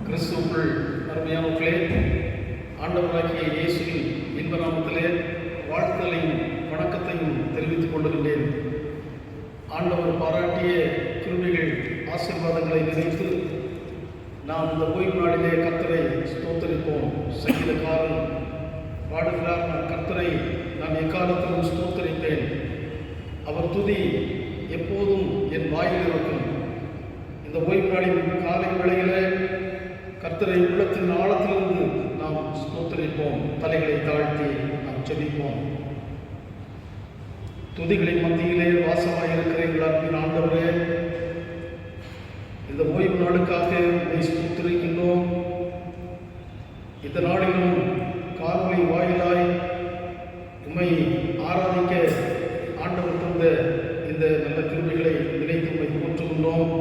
கிறிஸ்துவுக்குள் அருமையானவர்களே, ஆண்டவராகிய இயேசுவின் இன்ப நாமத்திலே வாழ்த்துதலையும் வணக்கத்தையும் தெரிவித்துக் கொள்ளுகின்றேன். ஆண்டவர் பாராட்டிய கிருபைகள் ஆசீர்வாதங்களை நினைத்து நாம் இந்த ஓய்வு நாளிலே கர்த்தரை ஸ்தோத்தரிப்போம். சங்கீதக்காரன் பாடுகிறார், நான் கர்த்தரை நான் எக்காலத்திலும் ஸ்தோத்தரிப்பேன், அவர் துதி எப்போதும் என் வாயில் இருக்கும். இந்த ஓய்வு நாளின் காலை வேளையிலே கர்த்தரை உள்ளத்தின் ஆழத்திலிருந்து நாம் ஸ்தோத்தரிப்போம். தலைகளை தாழ்த்தி நாம் ஜெபிப்போம். துதிகளின் மத்தியிலே வாசமாயிருக்கிற எங்கள் அன்பின் ஆண்டவரே, இந்த ஓய்வு நாளுக்காக உம்மை ஸ்தோத்திரிக்கின்றோம். இந்த நாளிலும் காணொலி வாயிலாய் உம்மை ஆராதிக்க ஆண்டவர் தந்த இந்த நல்ல கிருபைகளை நினைத்து உம்மை போற்றுகின்றோம்.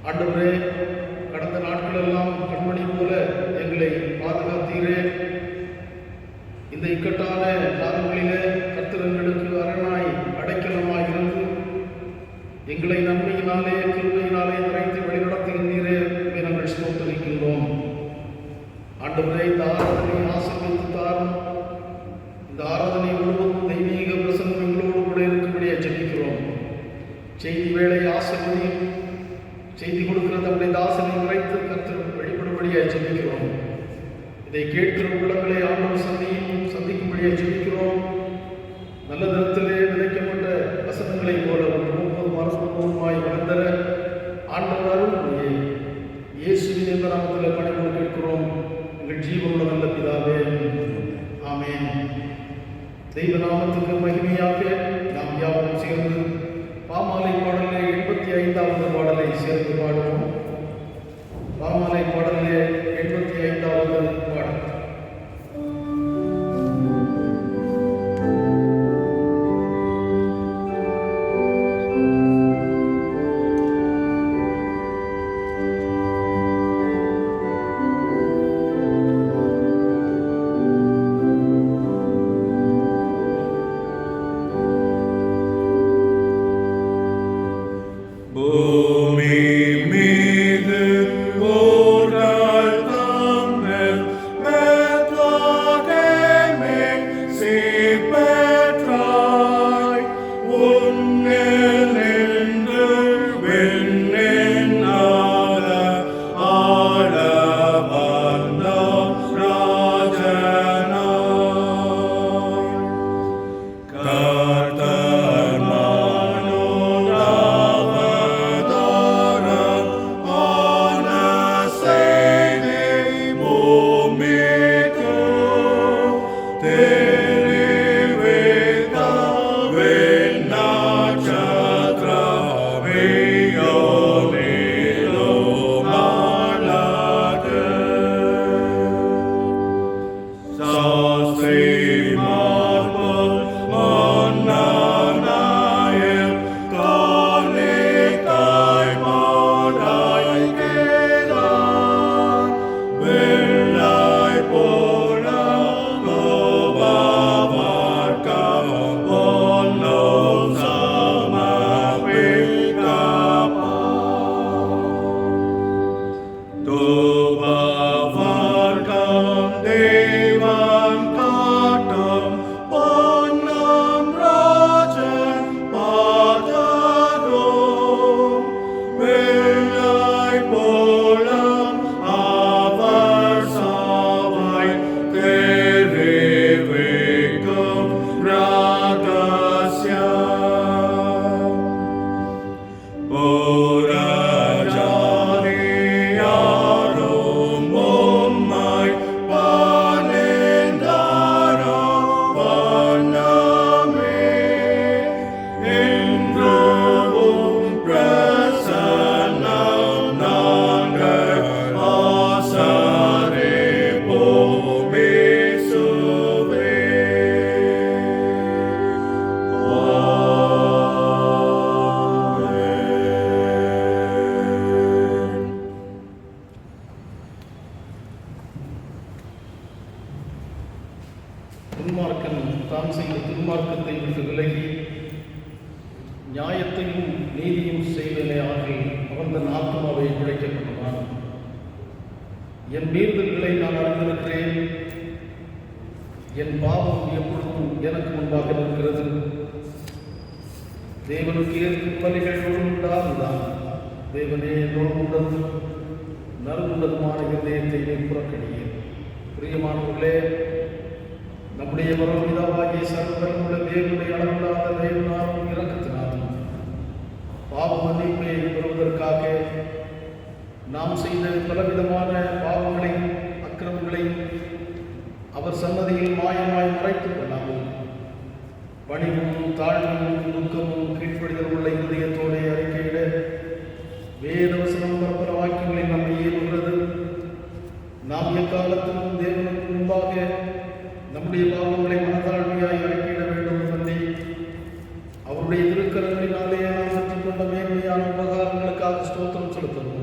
ஆண்டவரே, கடந்த நாட்களெல்லாம் கண்மணி போல எங்களை பாதுகாத்தீரே. இந்த இக்கட்டான காலங்களிலே கர்த்தர் எங்களுக்கு அரணாய் அடைக்கலமாய் இருந்து எங்களை நன்மையினாலே கிருபையினாலே நிறைத்து வழிநடத்துகின்றீரே. நாங்கள் ஸ்தோத்திரிக்கின்றோம். ஆண்டவரே, இந்த ஆராதனை ஆசீர்வதித்து தாரும். இந்த ஆராதனை முழுவதும் தெய்வீக பிரசன்னம் எங்களோடு கூட இருக்கும்படியாக ஜெபிக்கிறோம். செய்தி வேளை ஆசீர்வதியும். செய்தி கொடுக்கிற நம்முடைய தாசனை நிறைத்து கர்த்தர் வெளிப்படும்படியாக ஜெபிக்கிறோம். இதை கேட்கிற உள்ளங்களை ஆண்டவர் சந்திக்கும்படியாக ஜெபிக்கிறோம். நல்ல தரத்திலே விதைக்கப்பட்ட வசனங்களை போல 30 வளர்ந்தர ஆண்டவர் அருள்மொழியை இயேசுவின் என்ற நாமத்தில் பணிவோடு கேட்கிறோம். எங்கள் ஜீவனுள்ள நல்ல பிதாவே, ஆமென். தெய்வ நாமத்துக்கு மகிமையாக நாம் யாவும் சேர்ந்து பாமாலை பாடலே 85வது பாடலை சேர்ந்து பாடுவோம். பாமாலை பாடலே 85வது பாடல். Ora jari arum என் மீறுதல்களை நான் அறிந்திருக்கிறேன். என் பாவம் எப்பொழுதும் எனக்கு முன்பாக இருக்கிறது. தேவனுக்கு ஏற்கும் பலிகள் ஒழுங்குண்டாதுதான். தேவனே நோன்புடன் நறுகுண்டதுமான இதயத்தை புறக்கணியேன். பிரியமானவர்களே, நம்முடைய பரமபிதாவாகிய சர்வவல்லமையுள்ள தேவனுடைய அளவில்லாத தயவினாலும் இரக்கத்தினாலும் பாவ மன்னிப்பை பெறுவதற்காக நாம் செய்த பலவிதமான பாவங்களையும் அக்கிரமங்களையும் அவர் சன்னதியில் மாயமாய் மறைத்துக் கொள்ளாமல் பணிவும் தாழ்வும் துக்கமும் கீழ்ப்படிதல் உள்ள இதயத்தோடு அறிக்கையிட வேதவசனம் பரப்பர வாக்கியங்களில் நம்மை ஏறுகிறது. நாம் எக்காலத்திலும் தேவனுக்கு முன்பாக நம்முடைய பாவங்களை மனதாழ்மையாய் அறிக்கையிட வேண்டும் என்று அவருடைய திருக்கரங்களினாலே நாம் பெற்றுக்கொண்ட மேன்மையான உபகாரங்களுக்காக ஸ்தோத்திரம் செலுத்தவும்,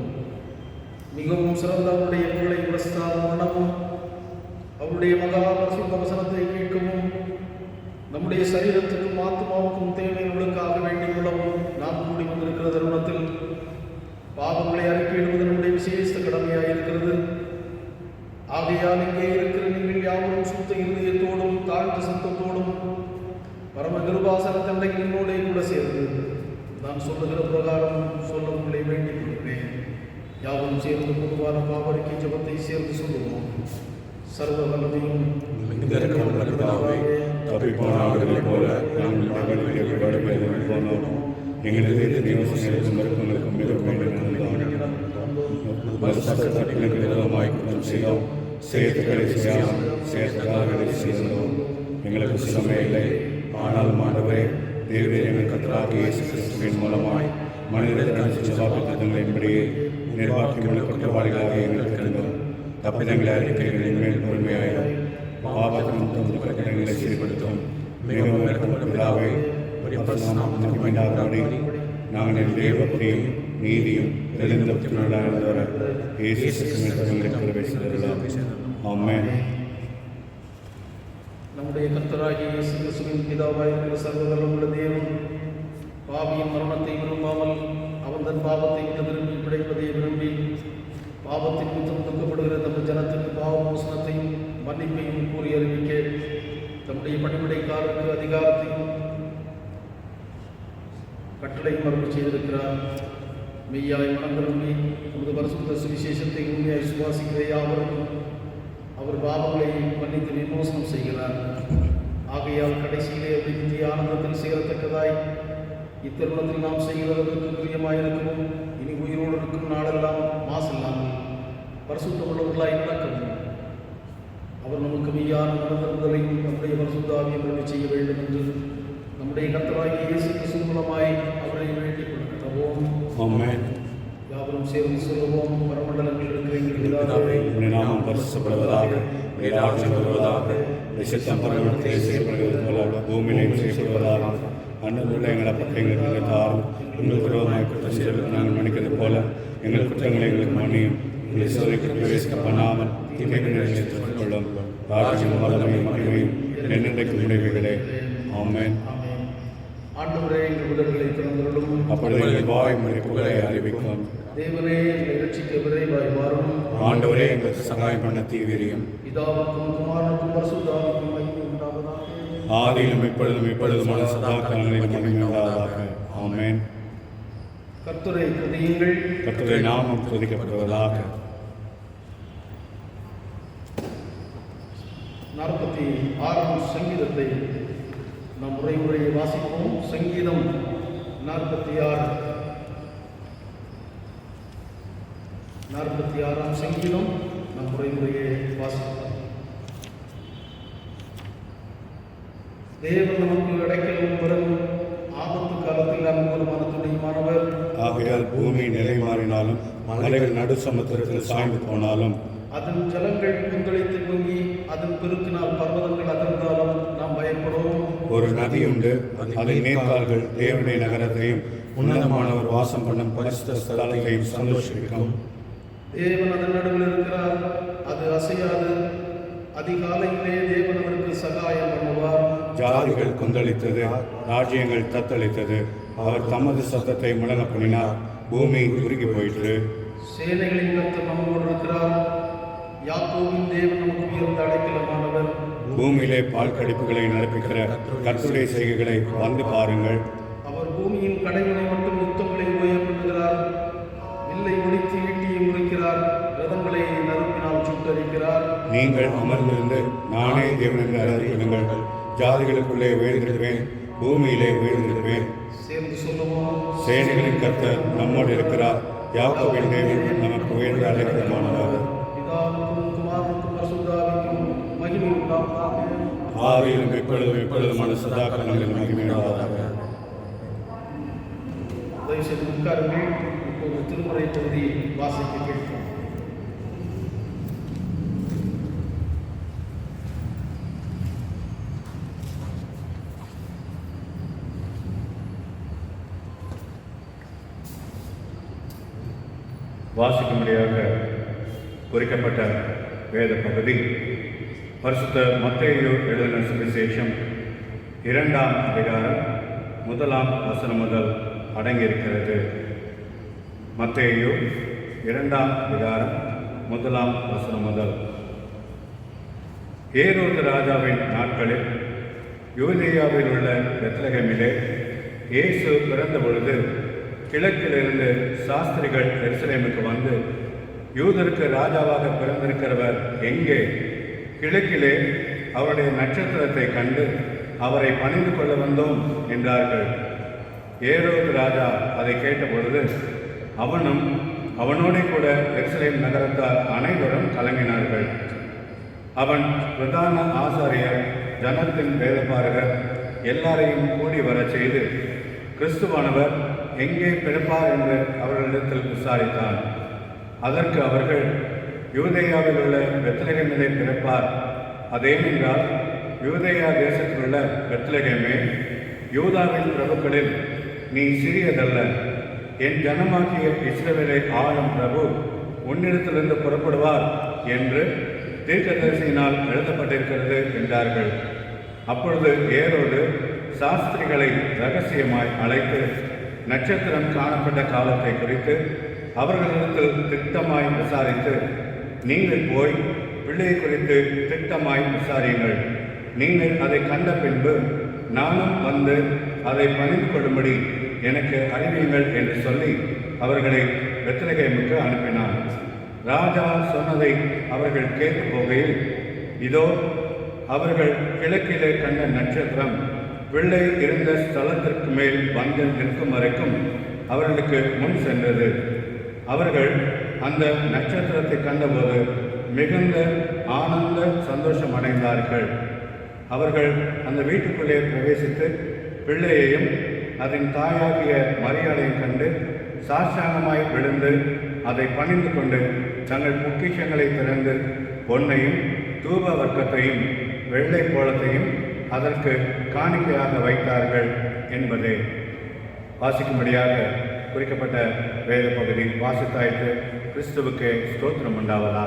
மிகவும் சிறந்த அவருடைய புகழை பிரஸ்தாபம் பண்ணவும், அவருடைய மகா பரிசுத்த வசனத்தை கேட்கவும், நம்முடைய சரீரத்துக்கும் ஆத்மாவுக்கும் தேவைகளுக்காக வேண்டிக் கொள்ளவும் நாம் கூடி வந்திருக்கிற தருணத்தில் பாவங்களை அறிக்கையிடுவது நம்முடைய விசேஷ கடமையாக இருக்கிறது. ஆகையால் இங்கே இருக்கிற நீங்கள் யாவரும் சுத்த இருதயத்தோடும் தாழ்ந்த சத்தத்தோடும் பரம கிருபாசன தண்டையில் என்னோடே கூட சேர்ந்து நான் சொல்லுகிற பிரகாரம் சொல்ல உங்களை வேண்டிக் கொள்கிறேன். யாவரும் சேர்ந்து பொதுவான பாவரிக்கை ஜபத்தை சேர்ந்து சொல்லுவோம். சர்வ வல்லமையும் எங்களுக்கு சிலமே இல்லை. ஆனால் ஆண்டவரே, தேவரே, எங்கள் கர்த்தராகிய இயேசு கிறிஸ்துவின் மூலமாய் மனிதர்கள் சபாபித்தங்களின்படியே நிர்வாகிகளுள்ள குற்றவாளிகளாக எங்களுக்கு இருந்தோம். தப்பிதங்களை அறிக்கைகளின் மேல் பொறுமையாயிரும். பாவத்தின் கட்டணங்களை சீர்படுத்தும். மிகவும் விளக்கப்பட்டவர்களாகவே நாங்கள் தேவத்தையும் நீதியும் தெரிந்தவர நம்முடைய கர்த்தராகிய இயேசு கிறிஸ்துவின் பிதாவாய் இருக்கிற சர்வவல்லமையுள்ள தேவன் பாவியின் மரணத்தை விரும்பாமல் அவன் தன் பாவத்தை விட்டு விரும்பி பிழைப்பதை விரும்பி பாவத்தின் நிமித்தம் துக்கப்படுகிற தம் ஜனத்திற்கு பாவ மோசனத்தையும் மன்னிப்பையும் கூறி அறிவிக்க தம்முடைய பணிவிடைக்காரருக்கு அதிகாரத்தையும் கட்டளை மறுப்பு செய்திருக்கிறார். மெய்யாய் மனம் திரும்பி நமது பரிசுத்த சுவிசேஷத்தை உண்மையாய் சுவாசிக்கிற யாவருக்கும் அவர் பாவங்களை மன்னித்து விமோசனம் செய்கிறார். ஆகையால் கடைசியிலே நித்திய ஆனந்தத்தில் சேரத்தக்கதாய் இத்தருணத்தில் நாம் செய்கிறதற்கு பிரியமாயிருக்கவும் இனி உயிரோடு இருக்கும் நாளெல்லாம் மாசில்லாமல் பரிசுத்த உள்ளவர்களாய் நடக்கவும் அவர் நமக்கு மெய்யான மனதிருந்தலையும் நம்முடைய பரிசுத்தாவியம் செய்ய வேண்டும் என்று நம்முடைய கர்த்தராகிய இயேசு கிறிஸ்து மூலமாய் அவரை வேண்டிக் கொள்கிறோம். ஆமென். யாவரும் சேர்ந்து சொல்லுவோம். பரமண்டலத்தில் இருக்கிற எங்கள் பிதாவே, உம்முடைய நாமம் பரிசுத்தப்படுவதாக, உம்முடைய ராஜ்யம் வருவதாக, உம்முடைய சித்தம் பரலோகத்திலே செய்யப்படுவது போல பூமியிலும் செய்யப்படுவதாக. அன்றுள்ள எங்கள் அப்பத்தை எங்களுக்கு தாரும். உங்களுக்கு விரோதமாய் குற்றம் செய்வதற்கு நாங்கள் மன்னிக்கிறது போல எங்கள் குற்றங்களை எங்களுக்கு மன்னியும். உங்களை சோதனைக்கு பிரவேசிக்க பண்ணாமல் தீமைகளை நினைத்துக் கொள்ளும். ராஜ்யம் வல்லமையும் மகிமையும் என்னென்றைக்கு முடிவுகளே. ஆமென். ஆண்டவரே, எங்கள் உதடுகளை திறந்தருளும். அப்பொழுது வாய் மொழி புகழை அறிவிக்கும். தேவனே, எங்களை ரட்சிக்க விரைவாய் வாரும். ஆண்டவரே, எங்களுக்கு சகாயம் பண்ண தீவிரியும். பிதாவுக்கும் குமாரனுக்கும் பரிசுத்தாவிக்கும் மகிமை உண்டாவதாக. ஆதியிலும் இப்பொழுதும் சதா காலங்களிலும் மகிமை உண்டாவதாக. ஆமென். கர்த்தரை துதியுங்கள். கர்த்தருடைய நாமம் துதிக்கப்படுவதாக. 46ஆம் சங்கீதத்தை நாம் முறையை வாசிப்போம். சங்கீதம் 46ஆம் சங்கீதம் நாம் முறையை வாசிப்போம். தேவன் நமக்கு அடைக்கலும் பிறகும் ஆபத்து காலத்தில் நமக்கு ஒரு மனத்துணையுமானவர். ஆகையால் பூமி நிலை மாறினாலும் மலைகள் நடு சமுத்திரத்தில் சாய்ந்து போனாலும் அதன் ஜலங்கள் கொந்தளித்து பொங்கி அதன் பெருக்கினால் பர்வதங்கள் அதிர்ந்தாலும் நாம் பயப்படுவோம். ஒரு நதி உண்டு, அதன் நேர்கால்கள் தேவனுடைய நகரத்தையும் உன்னதமானவர் வாசம் பண்ணும் பரிசுத்த ஸ்தலத்தையும் சந்தோஷிக்கும். தேவன் அதன் நடுவில் இருக்கிறார், அது அசையாது. அதிகாலையிலே தேவன் அவருக்கு சகாயம் பண்ணுவார். ஜாதிகள் கொந்தளித்தது, ராஜ்யங்கள் தத்தளித்தது. அவர் தமது சத்தத்தை முழங்க பண்ணினார், பூமி உருகி போயிற்று. சேனைகளின் கர்த்தர் நம்மோடு இருக்கிறார், யாக்கோபின் தேவன் நமக்கு உயர்ந்த அடைக்கலமானவர். பூமியிலே பால் கடிப்புகளை நடப்பிக்கிற கர்த்தருடைய செய்கைகளை வந்து பாருங்கள். அவர் பூமியின் கடைகளை மட்டும் யுத்தங்களை உயர்த்துகிறார். வில்லை ஒடித்து ஈட்டியை முறிக்கிறார். ரதங்களை நறுப்பினால் சுட்டரிக்கிறார். நீங்கள் அமர்ந்திருந்து நானே தேவன் என்று அறிவிடுங்கள். ஜாதிகளுக்குள்ளே உயர்ந்திருப்பேன், பூமியிலே உயர்ந்திருப்பேன். சேர்ந்து சொல்லுவோம். சேனைகளின் கர்த்தர் நம்மோடு இருக்கிறார். யாக்கோபின் தேவன் நமக்கு உயர்ந்த அடைக்கலமானவர். பிதாவுக்கும் குமாரனுக்கும் பரிசுத்தாவிக்கும் மகிமை உண்டாவதாக. ஆவியிலும் எப்பொழுதும் சதா காலங்களிலும் மகிமை உண்டாவதாக. தயவு செய்து உட்காருங்கள். இப்போது திருமுறை பகுதி வாசிக்க கேட்போம். வாசிக்கும்படியாக குறிக்கப்பட்ட வேத பகுதி பரிசுத்த மத்தேயு எழுதின சுவிசேஷம் 2ஆம் அதிகாரம் 1ஆம் வசனம் முதல் அடங்கியிருக்கிறது. மத்தேயு 2ஆம் அதிகாரம் 1ஆம் வசனம் முதல். ஏரோது ராஜாவின் நாட்களில் யூதேயாவில் உள்ள பெத்லகேமிலே இயேசு பிறந்த பொழுது கிழக்கிலிருந்து சாஸ்திரிகள் எருசலேமுக்கு வந்து, யூதருக்கு ராஜாவாக பிறந்திருக்கிறவர் எங்கே? கிழக்கிலே அவருடைய நட்சத்திரத்தை கண்டு அவரை பணிந்து கொள்ள வந்தோம் என்றார்கள். ஏரோது ராஜா அதை கேட்டபொழுது அவனும் அவனோட கூட எருசலேம் நகரத்தார் அனைவரும் கலங்கினார்கள். அவன் பிரதான ஆசாரியர், ஜனத்தின் வேதபாரகர் எல்லாரையும் கூடி வரச் செய்து கிறிஸ்துவானவர் எங்கே பிறப்பார் என்று அவர்களிடத்தில் விசாரித்தான். அதற்கு அவர்கள், யூதேயாவில் உள்ள பெத்லகேமிலே பிறப்பார். அதேனென்றால் யூதேயா தேசத்தில் உள்ள பெத்லகேமே, யூதாவின் பிரபுக்களில் நீ சிறியதல்ல. என் ஜனமாகிய இஸ்ரவேலை ஆளும் பிரபு உன்னிடத்திலிருந்து புறப்படுவார் என்று தீர்க்கதரிசியினால் எழுதப்பட்டிருக்கிறது என்றார்கள். அப்பொழுது ஏரோது சாஸ்திரிகளை இரகசியமாய் அழைத்து நட்சத்திரம் காணப்பட்ட காலத்தை குறித்து அவர்களிடத்தில் திட்டமாய் விசாரித்து, நீங்கள் போய் பிள்ளையை குறித்து திட்டமாய் விசாரியுங்கள். நீங்கள் அதை கண்ட பின்பு நானும் வந்து அதை பணிந்து கொள்ளும்படி எனக்கு அறிவியுங்கள் என்று சொல்லி அவர்களை பெத்லகேமுக்கு அனுப்பினார். ராஜா சொன்னதை அவர்கள் கேட்டு போகையில், இதோ அவர்கள் கிழக்கிலே கண்ட நட்சத்திரம் பிள்ளை இருந்த ஸ்தலத்திற்கு மேல் வந்து நிற்கும் வரைக்கும் அவர்களுக்கு முன் சென்றது. அவர்கள் அந்த நட்சத்திரத்தை கண்டபோது மிகுந்த ஆனந்த சந்தோஷம் அடைந்தார்கள். அவர்கள் அந்த வீட்டுக்குள்ளே பிரவேசித்து பிள்ளையையும் அதன் தாயாகிய மரியாதையும் கண்டு சாஷ்டாங்கமாய் விழுந்து அதை பணிந்து கொண்டு தங்கள் பொக்கிஷங்களை திறந்து பொன்னையும் தூப வர்க்கத்தையும் வெள்ளை போலத்தையும் அதற்கு காணிக்கையாக வைத்தார்கள் என்பதே. வாசிக்கும்படியாக குறிக்கப்பட்ட வேத பகுதி வாசித்தாயிற்று. கிறிஸ்துவுக்கு ஸ்தோத்திரம் உண்டாவதா.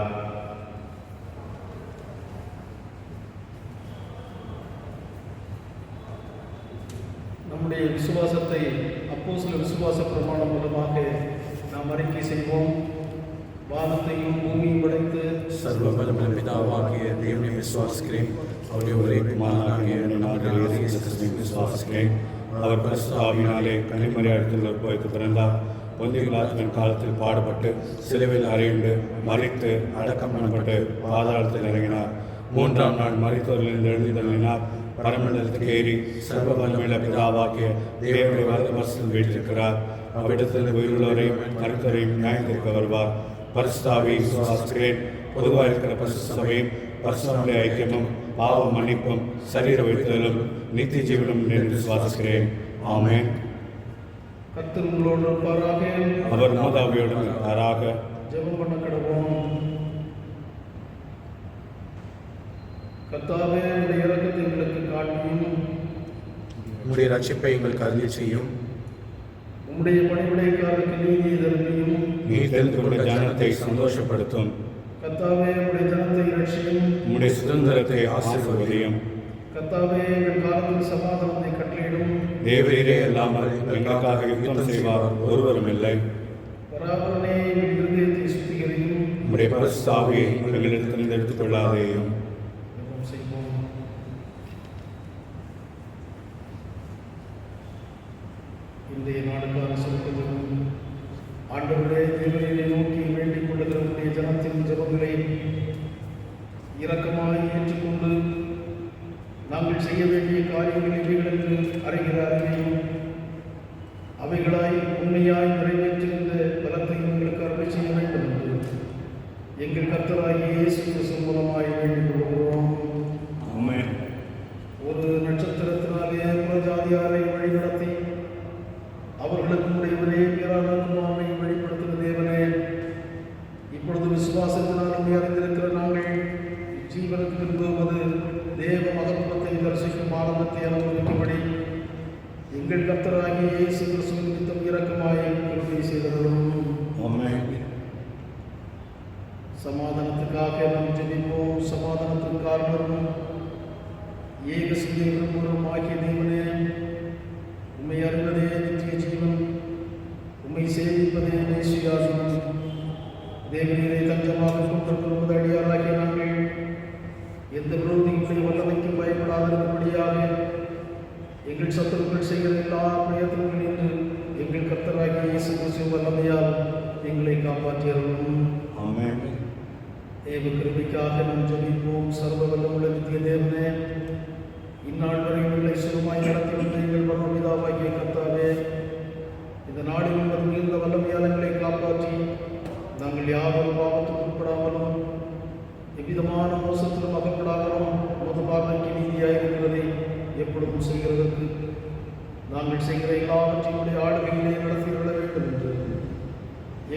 நம்முடைய விசுவாசத்தை அப்போஸ்தல விசுவாச பிரமாணம் மூலமாக நாம் அறிக்கை செய்வோம். வானத்தையும் பூமியும் படைத்து सर्व बलमुள்ள பிதாவாகிய தேவனை விசுவாசிக்கிறேன். அவருடைய ஒரே குமாரனாகிய நாங்கள் இயேசு கிறிஸ்துவை விசுவாசிக்கிறேன். அவர் பரிசுத்த ஆவியினாலே கன்னிமரியாளிடத்தில் வைத்து பிறந்தார். பொந்திய பிலாத்தின் காலத்தில் பாடுபட்டு சிலுவையில் அறையுண்டு மரித்து அடக்கம் பண்ணப்பட்டு பாதாளத்தில் இறங்கினார். 3ஆம் நாள் மரித்தோரிலிருந்து எழுந்தருளினார். பரமண்டலத்துக்கு ஏறி சர்வ வல்லமையுள்ள பிதாவாகிய தேவனுடைய வலது பரிசில் வீற்றிருக்கிறார். அவ்விடத்தில் உயிருள்ளவரையும் மரித்தோரையும் நியாயத்திற்கு வருவார். பரிசுத்த ஆவியை விசுவாசிக்கிறேன். பொதுவாக இருக்கிற பரிசுத்த சபையும் பரிசுத்தமுடைய ஐக்கியமும் பாவ மன்னிப்பும் சரீர வைத்தலும் நித்திய ஜீவனும் என்று விசுவாசிக்கிறேன். ஆமென். கர்த்தர் உங்களோடு இருப்பாராக. அவர் மூதாவியோடு இருப்பாராக. ஜெபம் பண்ண கடவோம். கர்த்தாவே, உடைய இரக்கத்தை எங்களுக்கு காட்டியும் உம்முடைய ரட்சிப்பை எங்களுக்கு அருளி செய்யும். உம்முடைய பணிவிடைக்காரருக்கு நீதியை தருமையும் நீ தெரிந்து கொண்ட ஜனத்தை சந்தோஷப்படுத்தும். கர்த்தாவே, உடைய ஜனத்தை ரட்சியும். உம்முடைய சுதந்திரத்தை ஆசீர்வதியும். கர்த்தாவே, எங்கள் காலத்தில் சமாதானத்தை கட்டளையிடும். தேவரீரே அல்லாமல் எங்களுக்காக யுத்தம் செய்வார் ஒருவரும் இல்லை. பராபரனே, எங்கள் இருதயத்தை சுத்திகரியும். உம்முடைய பரிசுத்த ஆவியை எங்களிடத்திலிருந்து எடுத்துக் கொள்ளாதேயும். ஜெபம் செய்வோம். இன்றைய நாளுக்கான சுருக்கத்திலும் ஆண்டவருடைய தேவனை நோக்கி வேண்டிக் கொள்ளுகிற உடைய ஜனத்தின் ஜெபங்களை இரக்கமாய் ஏற்றுக்கொண்டு நாங்கள் செய்ய வேண்டிய காரியங்கள் இவைகள் என்று அறிகிற அறிவையும் அவைகளாய் உண்மையாய் நிறைவேற்றுகின்ற பலத்தையும் எங்களுக்கு அருளை செய்ய வேண்டும் என்று எங்கள் கர்த்தராகிய இயேசு கிறிஸ்து மூலமாய் வேண்டிக் கொள்கிறோம். ஆமென். ஒரு நட்சத்திரத்தினாலே புறஜாதியாரை வழிநடத்தி அவர்களுக்கு உடையவனே பேரான குமாரனை வெளிப்படுத்துகிற தேவனே, இப்பொழுது விசுவாசத்தினால் அறிந்திருக்கிற நாங்கள் ஜீவனுக்கு விரும்புவது தேவ மகத்துவத்தை தரிசிக்கும் ஆனந்தத்தை அனுபவிக்கும்படி எங்கள் கர்த்தராகிய இயேசு கிறிஸ்து நிமித்தம் இரக்கமாய் கிருபை செய்தருளும். ஆமென். சமாதானத்துக்காக நாம் ஜெபிப்போம். சமாதானத்தின் காரணமும் ஏக சிந்தையும் ஆகிய தேவனே, உம்மை அறிவதே நித்திய ஜீவன், உம்மை சேவிப்பதே நேசியாசனம். தேவனீரை தஞ்சமாக கொண்டிருப்பது அடியாராகிய நாங்கள் எந்த விரோதிகளுடைய வல்லமைக்கு பயப்படாதிருக்கும்படியாக எங்கள் சத்துருக்கள் செய்கிற எல்லா பிரயத்தனங்களிலும் எங்கள் கர்த்தராகிய இயேசு கிறிஸ்து வல்லமையால் எங்களை காப்பாற்றியருளும். ஆமென். தேவ கிருபைக்காக நாம் ஜெபிப்போம். சர்வ வல்லமுள்ள நித்திய தேவனே, இந்நாள் வரை எங்களை சுகமாய் நடத்தி வந்த எங்கள் பரமபிதாவாகிய கர்த்தாவே, இந்த நாடில் உள்ள மிகுந்த வல்லமையால் எங்களை காப்பாற்றி நாங்கள் யாரும் பாவத்துக்கு உட்படாமலும் எவ்விதமான மோசத்திலும் அகப்படாமலும் உமது பார்வைக்கு நீதியாயிருக்கிறதை எப்பொழுதும் செய்கிறதற்கு நாங்கள் செய்கிற எல்லாவற்றையுடைய ஆளுகையிலே நடத்திவிட வேண்டும் என்று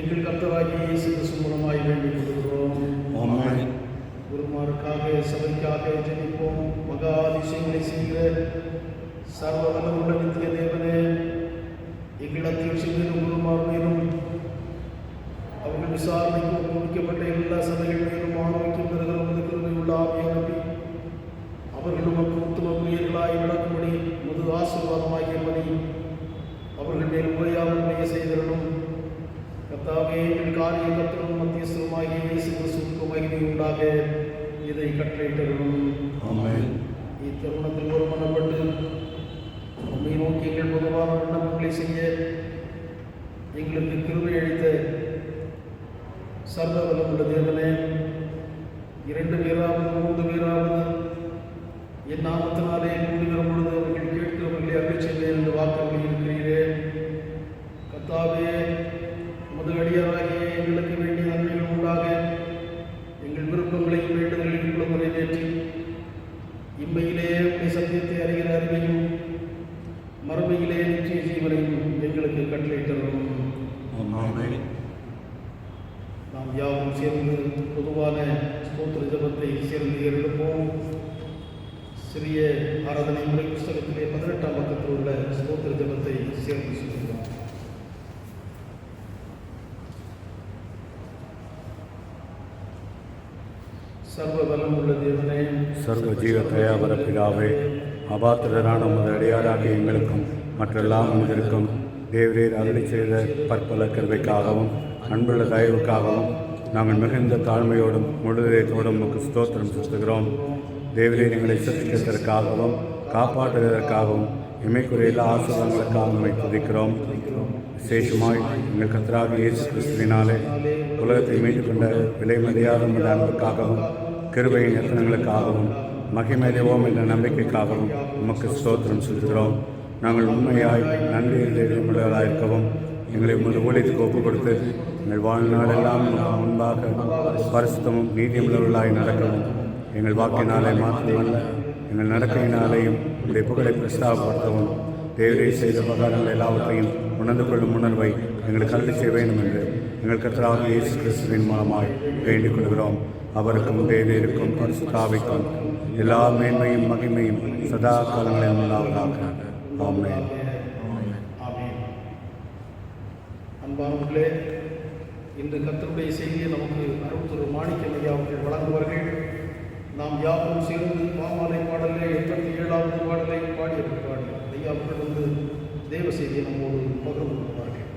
எங்கள் கர்த்தராகிய இயேசு கிறிஸ்து மூலமாய் வேண்டிக் கொள்கிறோம். ஆமென். குருமாருக்காக சபைக்காக ஜெபிப்போம். மகா அதிசயங்களை செய்கிற சர்வ வல்லமுள்ள நித்திய தேவனே, எங்களிடத்தில் செய்கிற குருமார் மேலும் அவர்கள் விசாரணைக்கு முடிக்கப்பட்ட எல்லா சபைகள் மேலும் ஆரோக்கியம் பெறுகிற உமது கிருபை உள்ள ஆவியை அனுப்பி அவர்கள் உமக்கு உத்தம ஊழியர்களாய் நடக்கும்படி முது ஆசீர்வாதமாகியபடி அவர்கள் மேல் உரையாமல் செய்திடணும். கர்த்தாவே, எங்கள் காரிய கர்த்தரும் மத்தியஸ்தருமாகிய இயேசு கிறிஸ்துவுக்கு மகிமை உண்டாக இதை கட்டளையிட்டருளும். ஆமென். இத்தருணத்தில் ஒரு மனப்பட்டு உம்மை நோக்கி எங்கள் பொதுவான விண்ணப்பங்களை செய்ய எங்களுக்கு கிருபை அளித்த சர்வ வல்லமுள்ள தேவனே, 2 பேராவது 3 பேராவது என் நாமத்தினாலே கூடி வரும் பொழுது அவர்கள் கேட்கிறவர்களை அருள் செய்வேன் என்று வாக்குறுதி இருக்கிறீரே. கர்த்தாவே, உமது அடியாராகிய எங்களுக்கு வேண்டிய நன்மைகள் உண்டாக எங்கள் விருப்பங்களையும் வேண்டுதல்களையும் நிறைவேற்றி இம்மையிலே உடைய சத்தியத்தை அறிகிற அறிவையும் மறுமையிலே நித்திய ஜீவனையும் எங்களுக்கு கட்டளையிட்டரும். ஆமென். நாம் யாவும் சேர்ந்து பொதுவான ஸ்தோத்திர ஜபத்தை சேர்ந்து எழுப்போம். சிறிய ஆராதனை முறை புஸ்தகத்திலே 18ஆம் பக்கத்தில் உள்ள ஸ்தோத்திர ஜபத்தை சேர்ந்து சொல்லுவோம். சர்வ வல்லம் உள்ள தேவனே, சர்வ ஜீவ தயாவர பிதாவே, அபாத்திரரான உமது அடியாராகிய எங்களுக்கும் மற்றெல்லாம் உமதிருக்கும் தேவரீர் அருளி செய்த பற்பல கிருபைக்காகவும் அன்புள்ள தயவுக்காகவும் நாங்கள் மிகுந்த தாழ்மையோடும் முழுதயத்தோடும் உமக்கு ஸ்தோத்திரம் செலுத்துகிறோம். தேவரீர் எங்களை சிருஷ்டித்ததற்காகவும் காப்பாற்றுவதற்காகவும் இமைக்குரிய எல்லா ஆசீர்வாதங்களுக்காகவும் உம்மை துதிக்கிறோம். விசேஷமாய் எங்கள் கர்த்தராகிய இயேசு கிறிஸ்துவினாலே உலகத்தை மீட்டுக் கொண்ட விலைமதியாத உமது அன்புக்காகவும் கிருபையின் எத்தனங்களுக்காகவும் மகிமை தேவோம் என்ற நம்பிக்கைக்காகவும் உமக்கு ஸ்தோத்திரம் செலுத்துகிறோம். நாங்கள் உண்மையாய் நன்றியுள்ளவர்களாக இருக்கவும் எங்களை உமது ஊழியத்துக்கு ஒப்புக் கொடுத்து எங்கள் வாழ்நாளெல்லாம் முன்பாக பரிசுத்தமும் நீதியுள்ளவர்களாய் நடக்கவும் எங்கள் வாக்கினாலே மாற்றமல்ல எங்கள் நடக்கையினாலேயும் உடைய புகழை பிரஸ்தாபப்படுத்தவும் தேவரீர் செய்த உபகாரங்கள் எல்லாவற்றையும் உணர்ந்து கொள்ளும் உணர்வை எங்களுக்கு அருளி செய்ய வேண்டும் என்று எங்கள் கர்த்தராகிய இயேசு கிறிஸ்துவின் மூலமாய் வேண்டிக் கொள்கிறோம். அவருக்கும் தேவரீருக்கும் பரிசுத்த ஆவிக்கும் எல்லா மேன்மையும் மகிமையும் சதா காலங்களிலும் உண்டாவதாக. ஆமென். ஆமென். அன்பானவர்களே, இன்று கர்த்தருடைய செய்தியை நமக்கு அருள்திரு மாணிக்கம் ஐயா அவர்கள் வழங்குவார்கள். நாம் யாரும் சேர்ந்து பாமாலை பாடலே 87வது பாடலை பாடியிருக்கிறார்கள். ஐயா அவர்கள் வந்து தேவ செய்தியை நம்மோடு பகிர்ந்து கொள்வார்கள்.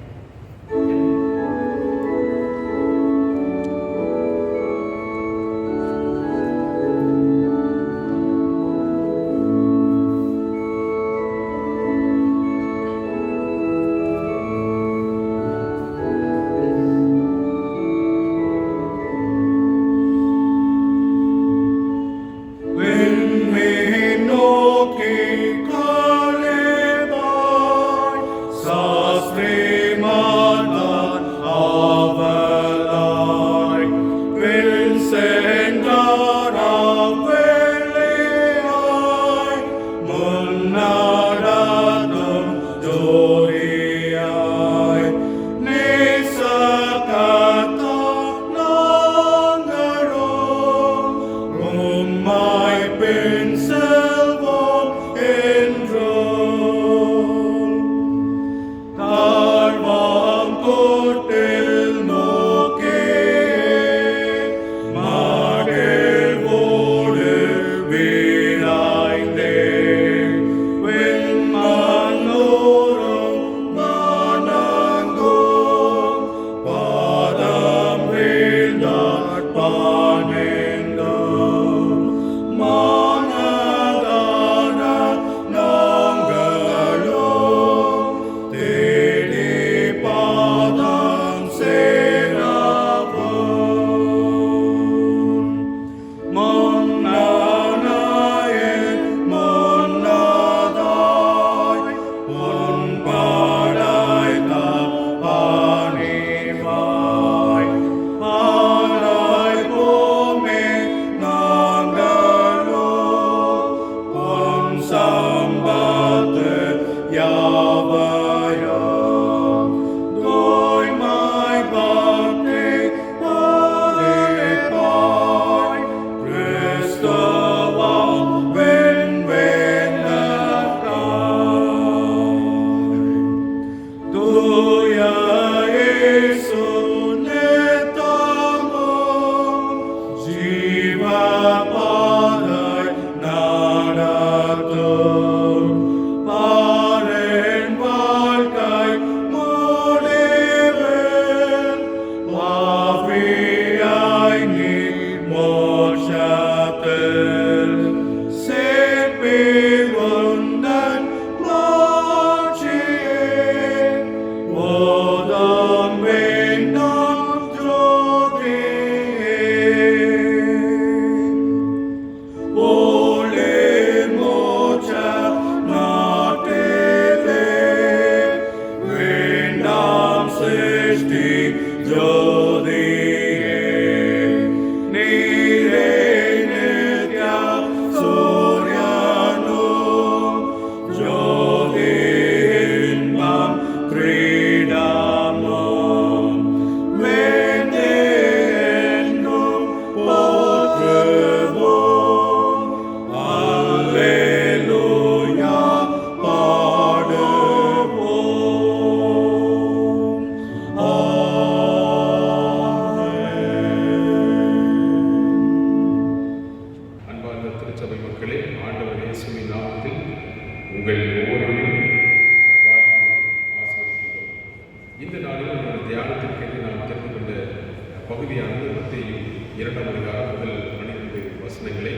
2ஆம் அதிகாரம் முதல் 12 வசனங்களை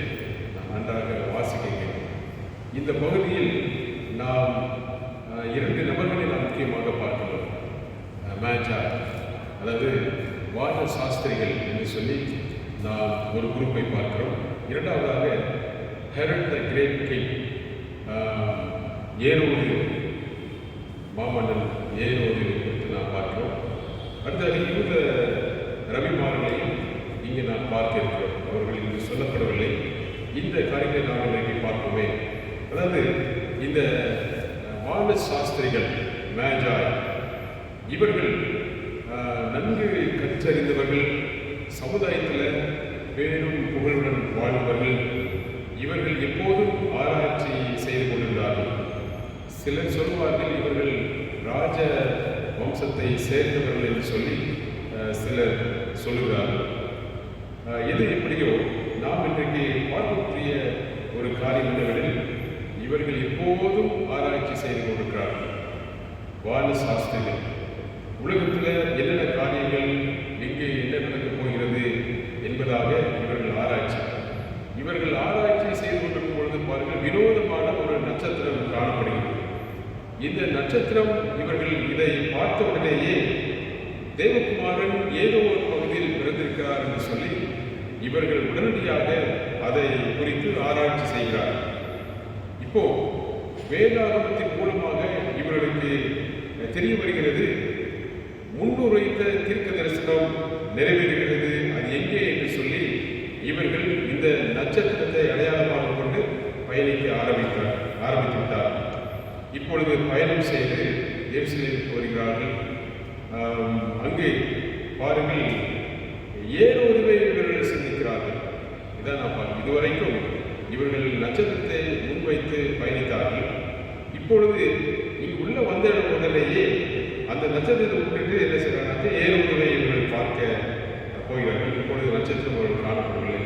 நாம் நன்றாக வாசிக்க வேண்டும். இந்த பகுதியில் நாம் 2 நபர்களை நாம் முக்கியமாக பார்க்கிறோம். மேஜா, அதாவது வான சாஸ்திரிகள் என்று சொல்லி நாம் ஒரு குரூப்பை பார்க்கிறோம். இரண்டாவதாக ஹெரட் த கிரேட் கிங், ஏரோது மாமன்னன் ஏரோது குறித்து நாம் பார்க்கிறோம். அடுத்தது யூத ரவிமார்களையும் இங்கே நாம் பார்க்க இருக்கிறோம். அவர்கள் இங்கு சொல்லப்படவில்லை. இந்த காரியங்களை நாம் இன்றைக்கு பார்ப்போமே. அதாவது இந்த வான சாஸ்திரிகள் மேஜாய், இவர்கள் நன்கு கற்றறிந்தவர்கள், சமுதாயத்தில் பேரும் புகழுடன் வாழ்ந்தவர்கள். இவர்கள் எப்போதும் ஆராய்ச்சி செய்து கொண்டிருந்தார்கள். சிலர் சொல்வார்கள் இவர்கள் ராஜ வம்சத்தை சேர்ந்தவர்கள் என்று சொல்லி சிலர் சொல்லுகிறார்கள். எது எப்படியோ நாம் இன்றைக்கு பார்க்கக்கூடிய ஒரு காரியம் என்னவெனில், இவர்கள் எப்போதும் ஆராய்ச்சி செய்து கொண்டிருக்கிறார்கள். வான சாஸ்திரிகள் உலகத்தில் என்னென்ன காரியங்கள், எங்கே என்ன நடக்கப் போகிறது என்பதாக இவர்கள் ஆராய்ச்சி செய்து கொண்டிருக்கும் பொழுது பாருங்கள், வினோதமான ஒரு நட்சத்திரம் காணப்படுகிறது. இந்த நட்சத்திரம், இவர்கள் இதை பார்த்த உடனேயே தேவகுமாரன் ஏதோ ஒரு பகுதியில் பிறந்திருக்கிறார் என்று சொல்லி இவர்கள் உடனடியாக அதை குறித்து ஆராய்ச்சி செய்கிறார்கள். இப்போ வேதாகமத்தின் மூலமாக இவர்களுக்கு தெரிய வருகிறது, முன்னுரைத்த தீர்க்க தரிசனம் நிறைவேறுகிறது. அது எங்கே என்று சொல்லி இவர்கள் இந்த நட்சத்திரத்தை அடையாளமாக கொண்டு பயணிக்க ஆரம்பித்து விட்டார்கள். இப்பொழுது பயணம் செய்து எருசலேமுக்கு வருகிறார்கள். அங்கே பாருங்கள், ஏரோதுவை இவர்கள் சிந்திக்கிறார்கள். இதான் நான் பார்க்கிறேன். இதுவரைக்கும் இவர்கள் நட்சத்திரத்தை முன்வைத்து பயணித்தார்கள். இப்பொழுது இங்கு உள்ள வந்த உடனேயே அந்த நட்சத்திரத்தை விட்டுட்டு என்ன செய்கிறாங்க, ஏரோதுவை இவர்கள் பார்க்க போகிறார்கள். இப்பொழுது நட்சத்திரம் அவர்கள் காணப்படவில்லை.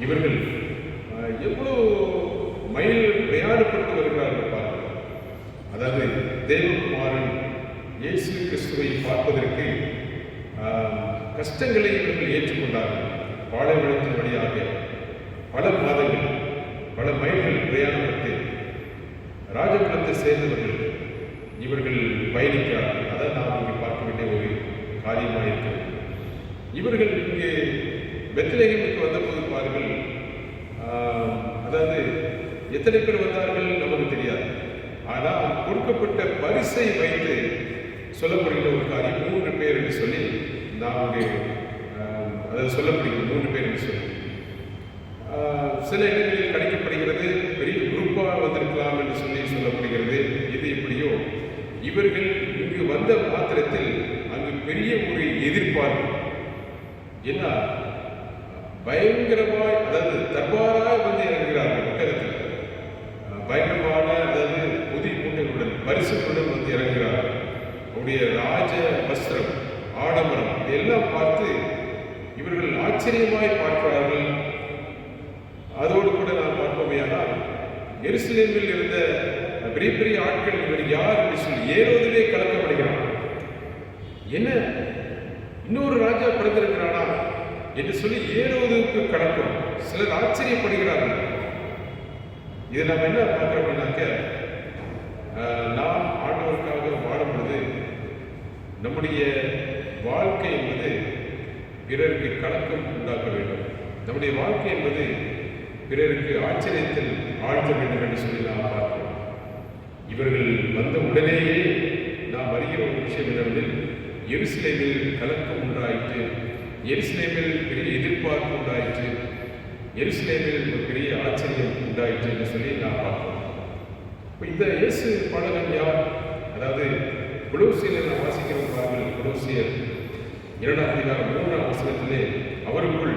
இவர்கள் எவ்வளோ மைல் பிரயாணப்பட்டு வருகிறார்கள் பாருங்கள். அதாவது தேவகுமாரன் இயேசு கிறிஸ்துவை பார்ப்பதற்கு கஷ்டங்களை இவர்கள் ஏற்றுக்கொண்டார்கள். பாலைவனத்தின் வழியாக பல மாதங்கள், பல மைல்கள் பிரயாணப்பட்டு ராஜகுலத்தை சேர்ந்தவர்கள் இவர்கள் பயணிக்கிறார்கள். அதான் நாம் இங்கே பார்க்க வேண்டிய ஒரு காரியமாக இருக்கிறது. இவர்கள் இங்கே பெத்லகேமுக்கு வந்தபோது பாருங்கள், அதாவது எத்தனை பேர் வந்தார்கள் நமக்கு தெரியாது. ஆனால் கொடுக்கப்பட்ட பரிசை வைத்து சொல்லப்படுகிற ஒரு காரியம் 3 பேர் என்று சொல்லி நாம் அதாவது சொல்லப்படுகிறது. 3 பேர் என்று சொல்லி சில இடங்களில் கணிக்கப்படுகிறது பெரிய குரூப்பாக வந்திருக்கலாம் என்று சொல்லி சொல்லப்படுகிறது. இது எப்படியோ இவர்கள் இங்கு வந்த மாத்திரத்தில் அங்கு பெரிய ஒரு எதிர்பார்ப்பு, என்ன பயங்கரமாய், அதாவது தர்பாராய் வந்து இறங்குகிறார்கள். புத்தகத்தில் பயங்கரமான, அதாவது புதிய மூட்டைகளுடன் பரிசுகளுடன் வந்து இறங்குகிறார்கள். அவருடைய ராஜ வஸ்திரம், ஆடம்பரம் இதெல்லாம் பார்த்து இவர்கள் ஆச்சரியமாய் பார்க்கிறார்கள். அதோடு கூட நாம் பார்ப்போமேயானால், எருசலேமில் இருந்த பெரிய பெரிய ஆட்கள் இவர் யார் என்று சொல்லி ஏரோதுவே கலக்கப்படுகிறான். என்ன, இன்னொரு ராஜா பிறந்திருக்கிறானா என்று சொல்லி ஏரோதுக்கு கலக்கம். சிலர் ஆச்சரியப்படுகிறார்கள். இதை நாம் என்ன பார்க்கிறோம் அப்படின்னாக்க, நாம் ஆண்டவருக்காக வாழும் பொழுது நம்முடைய வாழ்க்கை என்பது பிறருக்கு கலக்கம் உண்டாக்க வேண்டும். நம்முடைய வாழ்க்கை என்பது பிறருக்கு ஆச்சரியத்தில் ஆழ்த்த வேண்டும் என்று சொல்லி நாம் பார்க்கிறோம். இவர்கள் வந்த உடனேயே நாம் அறிகிற ஒரு விஷயம் என்னவெனில், எருசலேமில் கலக்கம் உண்டாயிற்று, எருசலேமில் பெரிய எதிர்பார்ப்பு உண்டாயிற்று, எருசலேமில் ஒரு பெரிய ஆச்சரியம் உண்டாயிற்று என்று சொல்லி நாம் பார்க்கிறோம். இந்த இயேசு பாடகன் யார்? அதாவது கொலோசியர் நாம் வாசிக்கிறோம் பாருங்கள். கொலோசியர் 2ஆம் அதிகாரம் 3ஆம் வசனத்திலே அவருக்குள்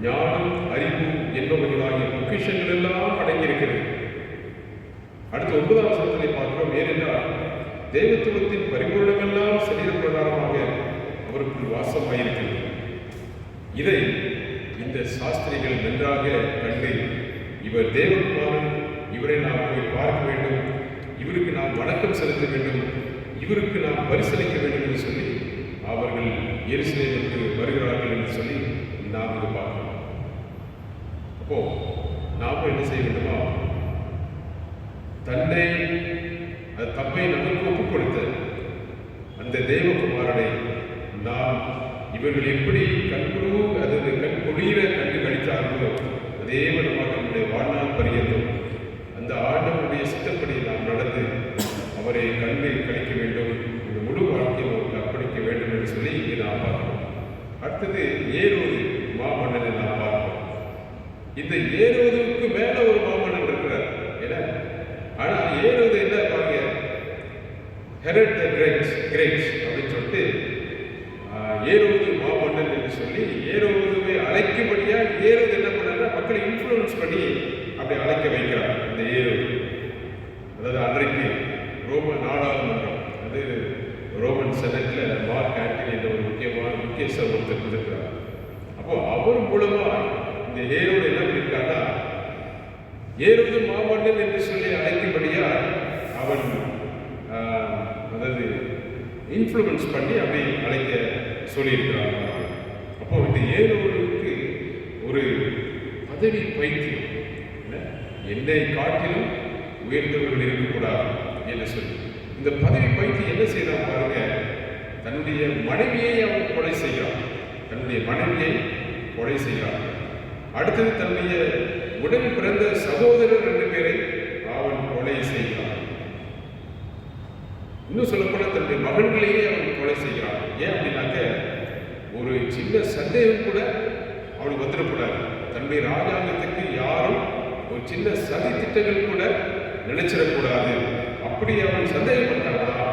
ஞானம், அறிவு என்பவர்களாகிய பொக்கிஷங்கள் எல்லாம் அடங்கியிருக்கிறது. அடுத்த 9ஆம் வசனத்திலே பார்க்கிறோம், ஏனென்றால் தேவத்துவத்தின் பரிபூர்ணமெல்லாம் சரீர பிரகாரமாக அவருக்குள் வாசமாயிருக்கிறது. இதை இந்த சாஸ்திரிகள் நன்றாக கண்டு, இவர் தேவகுமாரன், இவரை நாம் போய் பார்க்க வேண்டும், இவருக்கு நாம் வணக்கம் செலுத்த வேண்டும், இவருக்கு நாம் பரிசளிக்க வேண்டும் என்று சொல்லி அவர்கள் எருசலேமுக்கு வருகிறார்கள் என்று சொல்லி நாம் இங்கு பார்க்கிறோம். அப்போ நாம் என்ன செய்ய வேண்டுமா, தன்னை தப்பை நமக்கு ஒப்புக் கொடுத்த அந்த தேவகுமாரனை நாம் இவர்கள் எப்படி கண்குழு அது கண் குளிர கண்டு கழித்தார்களோ அதே விதமாக நம்முடைய வாழ்நாள் பரியந்தம் அந்த ஆண்டவருடைய சித்தப்படி நாம் நடந்து அவரை கண்டு கழிக்க வேண்டும், இந்த முழு வாழ்க்கையை அவருக்கு அர்ப்பணிக்க வேண்டும் என்று சொல்லி இங்கே நாம் பார்க்கிறோம். அடுத்தது ஏரோது மாமன்னனை நாம் பார்க்கிறோம். இந்த ஏரோதுக்கு மேல ஒரு மாமன்னன் இருக்கிறார். ஏன்னா ஆனா ஏரோது என்ன பாருங்க, ஹெரட் த கிரேட் அப்படின்னு சொல்லிட்டு ஏரோது மாமன்னன் என்று சொல்லி ஏரோதுவை அழைக்கும்படியா ஏரோது என்ன பண்ணா மக்களை இன்ஃப்ளூயன்ஸ் பண்ணி அப்படி அழைக்க வைக்கிறார். இந்த ஏரோது அதாவது அன்றைக்கு ரோமன் நாடாளுமன்றம், அது ரோமன் செனட்ல மார்க் ஆண்டனி என்ற ஒரு முக்கியஸ்தர் ஒருத்தர் இருந்திருக்கிறார். அப்போ அவர் மூலமா இந்த ஏரோது என்ன பண்ணியிருக்காருன்னா, ஏரோது மாமன்னன் என்று சொல்லி அழைக்கும்படியா அவன் அதாவது இன்ஃப்ளூயன்ஸ் பண்ணி அப்படி அழைக்க சொல்லியிருக்கிறாங்க. அப்போ இந்த ஏரோதுக்கு ஒரு பதவி பைத்தியம், என்னை காட்டிலும் உயர்ந்தவர்கள் இருக்கக்கூடாது என்று சொல்லி இந்த பதவி பைத்தியம் என்ன செய்யறான் பாருங்க, தன்னுடைய மனைவியை அவன் கொலை செய்கிறான். தன்னுடைய மனைவியை கொலை செய்கிறான். அடுத்தது தன்னுடைய உடன் பிறந்த சகோதரர் 2 பேரை அவன் கொலை செய்கிறான். இன்னும் சொல்லப்போனால் தன்னுடைய மகன்களையே அவன் கொலை செய்கிறான். ஏன் அப்படின்னாக்க ஒரு சின்ன சந்தேகம் கூட அவனுக்கு வந்துடக்கூடாது. தன்னுடைய ராஜாங்கத்துக்கு யாரும் ஒரு சின்ன சதி திட்டங்கள் கூட நினைச்சிடக்கூடாது. அப்படி அவன் சந்தேகப்பட்டானா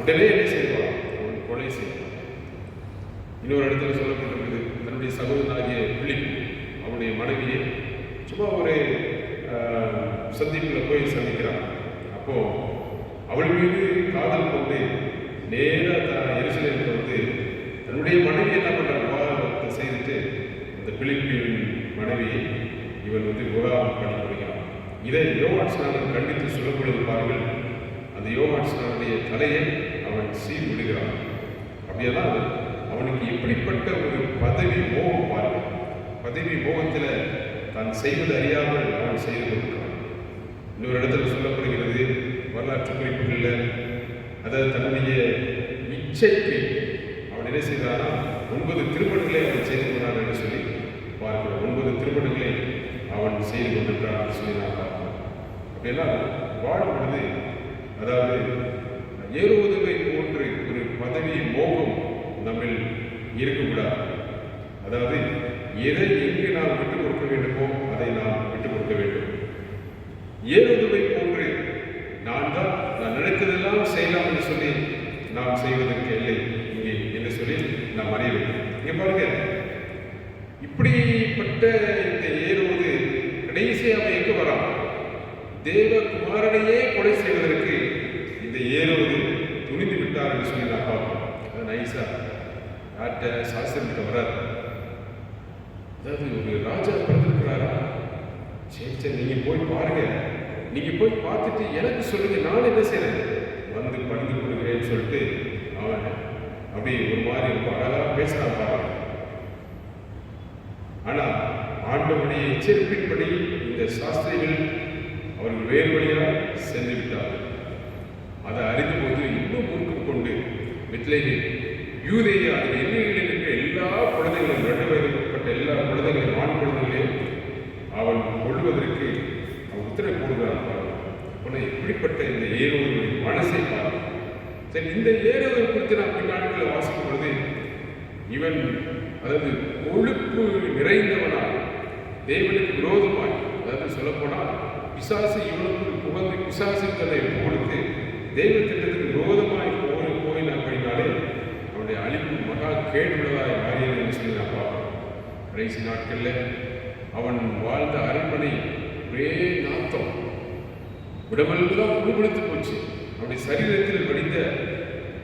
உடனே என்ன செய்வான், அவன் கொலை செய்வான். இன்னொரு இடத்துல சொல்லப்பட்டிருக்குது, தன்னுடைய சகோதரனாகிய பிலிப் அவனுடைய மனைவியை சும்மா ஒரு சந்திப்பில் போய் சந்திக்கிறான். அப்போ அவள் மீது காதல் கொண்டு நேராக எருசலேமுக்கு வந்து தன்னுடைய மனைவி என்ன பண்ற விவாகரத்தை செய்துட்டு அந்த பிலிப்பின் மனைவியை இவன் வந்து விவாகம் பண்ணி கொடுக்கிறான். இதை யோவான் ஸ்நானன் கண்டித்து சொல்லப்படுவது பாருங்கள். அந்த யோவான் ஸ்நானனுடைய தலையை அவன் சீர் விடுகிறான். அப்படியெல்லாம் அவனுக்கு எப்படிப்பட்ட ஒரு பதவி மோகம் பாருங்கள். பதவி மோகத்தில் தான் செய்வது அறியாமல் அவன் செய்து கொண்டிருக்கிறான். இன்னொரு இடத்துல சொல்லப்படுகிறது வரலாற்று குறிப்புகளில், அதாவது தன்னுடைய இச்சைக்கு அவன் என்ன செய்தானா 9 திருமணங்களை அவன் செய்து கொண்டான் என்று சொல்லி பார்க்கிறோம். 9 திருமணங்களை அவன் செய்து கொண்டிருக்கிறான் என்று சொல்லி நான் பார்க்கிறோம். அப்படியெல்லாம் வாழும் பொழுது அதாவது ஏறுவதுவை போன்று ஒரு பதவி மோகம் நம்மில் இருக்கக்கூடாது. அதாவது எதை எங்கு நாம் விட்டுக் கொடுக்க வேண்டுமோ அதை நாம் விட்டுக் கொடுக்க வேண்டும். ஏறுவதுவை போன்று நான் நினைத்ததெல்லாம் செய்யலாம் என்று சொல்லி நாம் செய்வதற்கு இல்லை இங்கே என்று சொல்லி நாம் அறிய வேண்டும். இங்க பாருங்க, இப்படிப்பட்ட இந்த ஏறுவது கடைசியாக எங்க வரான், தேவகுமாரனையே கொலை செய்வதற்கு இந்த ஏறுவது துணிந்து விட்டார் என்று சொல்லி நான் பார்ப்போம். அது நைசா யார்கிட்ட சாஸ்திரத்திட்ட வராது. அதாவது ஒரு ராஜா பிறந்திருக்கிறாரா, சரி நீங்க போய் பாருங்க, நீங்க போய் பார்த்துட்டு எனக்கு சொல்லுங்க, நான் என்ன செய்யறேன் வந்து பணிந்து கொடுக்குறேன்னு சொல்லிட்டு அவன் அப்படி ஒரு மாதிரி ரொம்ப அழகா பேசுறான் பாருங்க. ஆனா ஆண்டவனுடைய எச்சரிப்பின்படி இந்த சாஸ்திரிகள் அவர்கள் வேறு வழியாக சென்று விட்டார்கள். அதை அறிந்த போது இன்னும் முறுக்கம் கொண்டு பெத்லகேம் யூதேயா அதில் எல்லைகளில் இருக்கிற எல்லா குழந்தைகளையும் 2 வயதுக்குட்பட்ட எல்லா குழந்தைகளையும் ஆண் குழந்தைகளையும் அவன் கொள்வதற்கு அவன் உத்தரவு போடுகிறான். உடனே இப்படிப்பட்ட இந்த ஏரோதுடைய மனசை பார்க்க. சரி, இந்த ஏரோதை குறித்து நான் பின்னாட்களில் வாசிக்கும் பொழுது இவன் அதாவது கொழுப்பு நிறைந்தவனாய் தேவனுக்கு விரோதமாய், அதாவது சொல்லப்போனால் பிசாசு இவனுக்கு புகழ்ந்து பிசாசு தன்னை கொடுத்து தெய்வ திட்டத்துக்கு விரோதமாய் போயின அப்படின்னாலே அவனுடைய அழிப்பு மகா கேடுள்ளதாய் மாறியது என்று சொல்லி நான் பார்க்கிறோம். கடைசி நாட்களில் அவன் வாழ்ந்த அரண்மனை ஒரே நாத்தம், உடம்பெல்லாம் உருவெடுத்து போச்சு. அவனுடைய சரீரத்தில் வடிந்த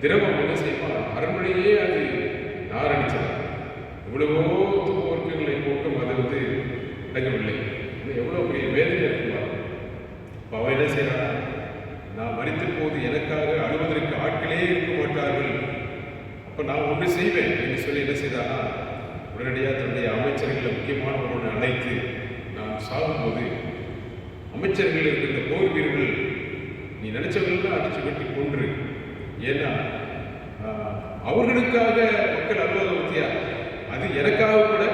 திரவம் என்ன செய்வான், அரண்மனையே அது நாரடிச்சது. எவ்வளவோ துப்போர்க்குகளை போட்டும் அது வந்து நடக்கவில்லை. எவ்வளோ பெரிய வேதனை இருக்குமா. இப்போ அவன் என்ன செய்யறான், நான் மரித்த போது எனக்காக அழுவதற்கு ஆட்களே இருக்க மாட்டார்கள், அப்போ நான் ஒன்று செய்வேன் என்று சொல்லி செய்தானா, உடனடியாக தன்னுடைய அமைச்சர்களில் முக்கியமான ஒருவனை அழைத்து, நான் சாகும்போது அமைச்சர்கள் இருக்கின்ற போர் வீரர்கள் நீ நினைச்சவர்கள்லாம் அடிச்சு வெட்டி கொன்று, ஏன்னா அவர்களுக்காக மக்கள் அலுவலக பத்தியா அது எனக்காக கூட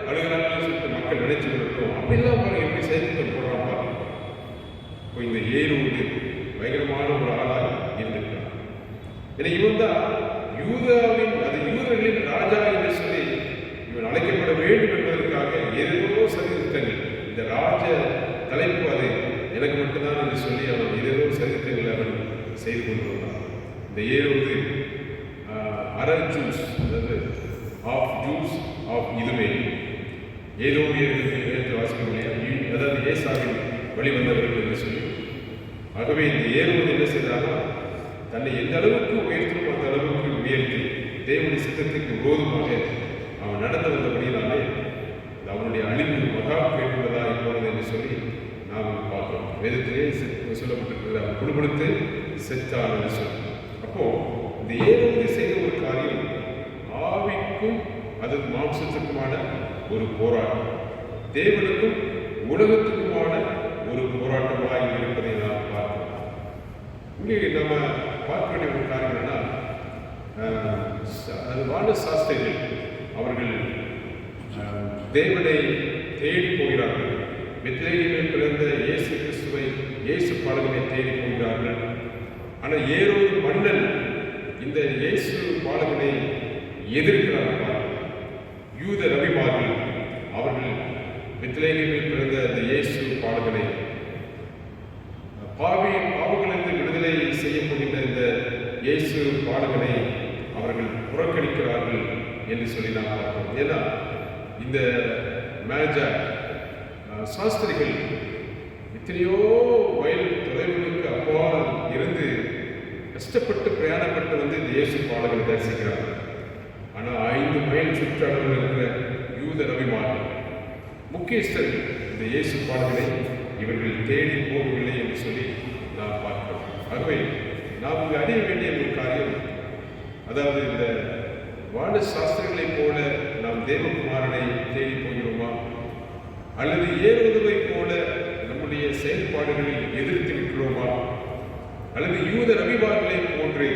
அழுகிறாங்கன்னு சொல்லிட்டு மக்கள் நினைச்சு கொடுக்கணும். அப்படிலாம் பாருங்க எப்படி செய்திகள் போடுறாங்க. இப்போ இந்த ஏரோது பயங்கரமான ஒரு ஆளாக இருந்திருக்கிறார். ஏன்னா இவன் தான் யூதாவின், அது யூதர்களின் ராஜா என்று சொல்லி இவன் அழைக்கப்பட வேண்டும் என்பதற்காக ஏதோ சதித்திட்டங்கள், இந்த ராஜ தலைப்பு அது எனக்கு மட்டும்தான் என்று சொல்லி அவன் ஏதோ சதித்திட்டங்களை அவன் செய்து கொண்டு வந்தான். இந்த ஏரோது அரர் ஜூஸ், அதாவது ஆஃப் ஜூஸ் ஆஃப் இதுவே ஏதோ வாசிக்கக்கூடிய, அதாவது ஏசாவின் வழிவந்தவர்கள் என்று சொல்லி. ஆகவே இந்த ஏரோது என்ன செய்தாலும் தன்னை எந்த அளவுக்கு உயர்த்தும் அந்த அளவுக்கு உயர்த்தி தேவனுடைய சித்தத்துக்கு விரோதமாக அவன் நடந்து வந்தபடியினாலே அவனுடைய அழிவு மகா கேட்டுள்ளதாக போனது என்று சொல்லி நாம் பார்க்கிறோம். வேதத்திலே சொல்லப்பட்டிருக்கிறது, அவன் குடும்பத்து செத்தான் என்று சொல்லி. அப்போ இந்த ஏரோது செய்த ஒரு காரியம் ஆவிக்கும் அது மாம்சத்துக்குமான ஒரு போராட்டம், தேவனுக்கும் உலகத்துக்குமான ஒரு போராட்டமாக இருப்பதை நாம் பார்க்கிறோம். இங்கே நம்ம பார்க்க வேண்டிய ஒரு காரியம் என்னன்னா, அது வான சாஸ்திரிகள் அவர்கள் தேவனை தேடி போகிறார்கள். பெத்லகேமில் பிறந்த இயேசு கிறிஸ்துவை, இயேசு பாலகனை தேடி போகிறார்கள். ஆனால் ஏரோது மன்னன் இந்த இயேசு பாலகனை எதிர்க்கிறார்கள். யூத ரவிமார்கள் அவர்கள் பெத்லகேமில் பிறந்த அந்த இயேசு பாலகனை பாவங்களிலிருந்து விடுதலை செய்யப்படுகின்ற இந்த இயேசு பாலகனை அவர்கள் புறக்கணிக்கிறார்கள் என்று சொல்லி நாம் பார்க்கிறோம். ஏன்னா இந்த மேஜர் சாஸ்திரிகள் எத்தனையோ மைல் தொலைவுகளுக்கு அப்பால் இருந்து கஷ்டப்பட்டு பிரயாணப்பட்டு வந்து இந்த இயேசு பாலகனை தரிசிக்கிறார்கள். ஆனால் 5 மைல் சுற்றளவில் இருக்கிற யூத ரவிமார்கள் முக்கியஸ்தர்கள் இந்த இயேசு பாலகனை இவர்கள் தேடி போகவில்லை என்று சொல்லி நாம் பார்க்கிறோம். ஆகவே நாம் இங்கு அறிய வேண்டிய ஒரு காரியம், அதாவது இந்த வான சாஸ்திரங்களைப் போல நாம் தேவகுமாரனை தேடி போகிறோமா, அல்லது ஏறுவதை போல நம்முடைய செயல்பாடுகளில் எதிர்த்து நிற்கிறோமா, அல்லது யூத ரவிமார்களை போன்று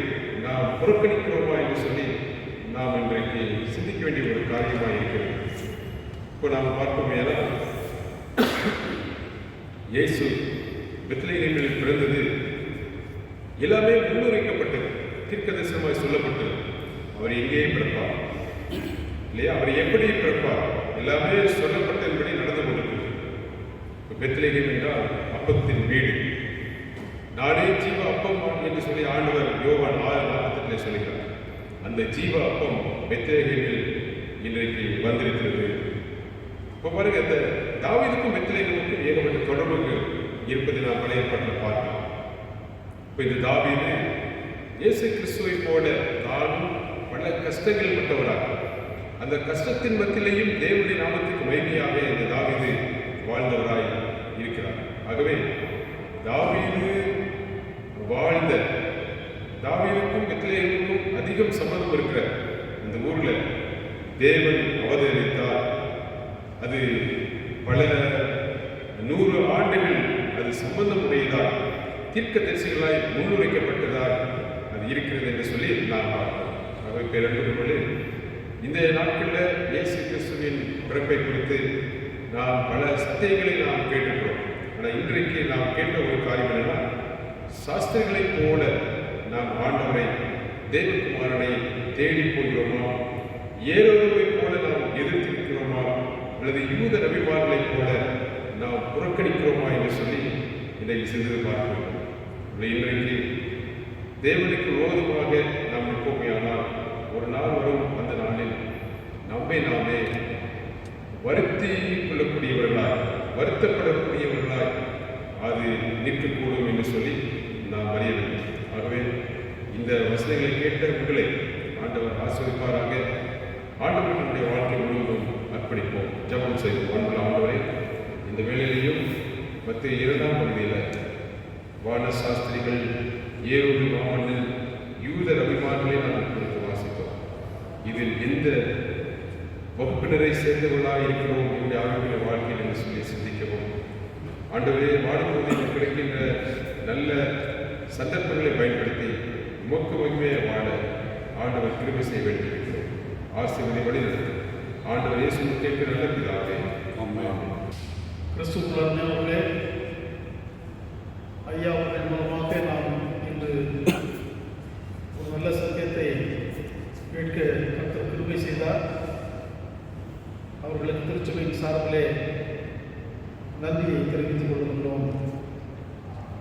நாம் புறக்கணிக்கிறோமா என்று சொல்லி நாம் இன்றைக்கு சிந்திக்க வேண்டிய ஒரு காரியமாக இருக்கிறது. இப்போ நாம் பார்ப்போம், ஏன்னா இயேசு பெத்லகேமில் பிறந்தது எல்லாமே முன்னுரைக்கப்பட்டது, தீர்க்கதரிசனமாய் சொல்லப்பட்டது. அவர் எங்கே பிறப்பார் இல்லையா, அவர் எப்படி பிறப்பார் எல்லாமே சொல்லப்பட்டபடி நடந்து கொண்டிருக்கிறது. பெத்லகேம் என்றால் அப்பத்தின் வீடு, நானே ஜீவ அப்பம் என்று சொல்லி ஆண்டவர் யோவான் 6:48 சொல்கிறார். அந்த ஜீவ அப்பம் பெத்லகேமில் இன்றைக்கு வந்திருக்கிறது. இப்போ பாருங்க, இந்த தாவீதுக்கும் பெத்லகேமுக்கும் ஏகப்பட்ட தொடர்புகள் இருப்பதை நாம் பழைய ஏற்பாட்டில் பார்க்கலாம். இப்போ இந்த தாவீது இயேசு கிறிஸ்துவை போல தானும் பல கஷ்டங்கள் பட்டவராக, அந்த கஷ்டத்தின் மத்தியிலையும் தேவனுடைய நாமத்துக்கு மகிமையாக இந்த தாவீது வாழ்ந்தவராய் இருக்கிறார். ஆகவே தாவீது வாழ்ந்த, தாவீதுக்கும் பெத்லகேமுக்கும் அதிகம் சம்பந்தம் இருக்கிற இந்த ஊர்ல தேவன் அவதரித்தார். அது பல 100 ஆண்டுகள் அது சம்பந்தம் உடையதால் தீர்க்கதரிசிகளாய் முன்னுரைக்கப்பட்டதால் அது இருக்கிறது என்று சொல்லி நாம் பார்க்கிறோம். ஆகவே பேரன்புகளே, இந்த நாட்களில் இயேசு கிறிஸ்துவின் பிறப்பை குறித்து நாம் பல சத்தியங்களை நாம் கேட்டிருக்கிறோம். ஆனால் இன்றைக்கு நாம் கேட்ட ஒரு காரியம் என்னன்னா, சாஸ்திரிகளைப் போல நாம் ஆண்டவரை தேவகுமாரனை தேடி போகிறோமா, ஏரோதுவை போல நாம் எதிர்த்திருக்கிறோமா, அல்லது யூத ரவிமார்களைப் போல நாம் புறக்கணிக்கிறோமா என்று சொல்லி இன்றைக்கு சிறிது பார்க்கிறோம். இன்றைக்கு தேவனுக்கு விரோதமாக நாம் நிற்போமையானால் ஒரு நாள் வரும், அந்த நாளில் நம்மை நாமே வருத்தி கொள்ளக்கூடியவர்களாய், வருத்தப்படக்கூடியவர்களாய் அது நிற்கக்கூடும் என்று சொல்லி நாம் அறிய வேண்டும். ஆகவே இந்த வசனங்களை கேட்ட உங்களை ஆண்டவர் ஆசீர்வதிப்பாராக. ஆண்டவர்களுடைய வாழ்க்கை முழுவதும் அர்ப்பணிப்போம், ஜெபம் செய்வோம். அன்புள்ள ஆண்டவரே, இந்த வேளையிலையும் மத்திய 2ஆம் பகுதியில் வான சாஸ்திரிகள், ஏரோது மாமன்னன், யூத ரவிமார்களை நாம் குறித்து வாசித்தோம். இதில் எந்த உறுப்பினரை சேர்ந்தவர்களாக இருக்கிறோம் என்னுடைய ஆரோக்கிய வாழ்க்கையில் என்று சொல்லி சிந்திக்கவும் ஆண்டவரே வாழும்போது கிடைக்கின்ற நல்ல சந்தர்ப்பங்களை பயன்படுத்தி உமக்கு மகிமையை வாழ ஆண்டவர் கிருபை செய்ய வேண்டியிருக்கிறோம். ஆசீர்வதி வழி நடத்தும் ஆண்டவர் இயேசு கேட்கிற நல்ல பிதாவே ஆமென். கிறிஸ்துவுக்குள்ளே ஐயா அவர்கள் மூலமாக நாம் இன்று ஒரு நல்ல சத்தியத்தை கேட்க கர்த்தர் கிருபை செய்தார். அவர்களுக்கு திருச்சபையின் சார்பிலே நன்றியை தெரிவித்துக் கொள்கின்றோம்.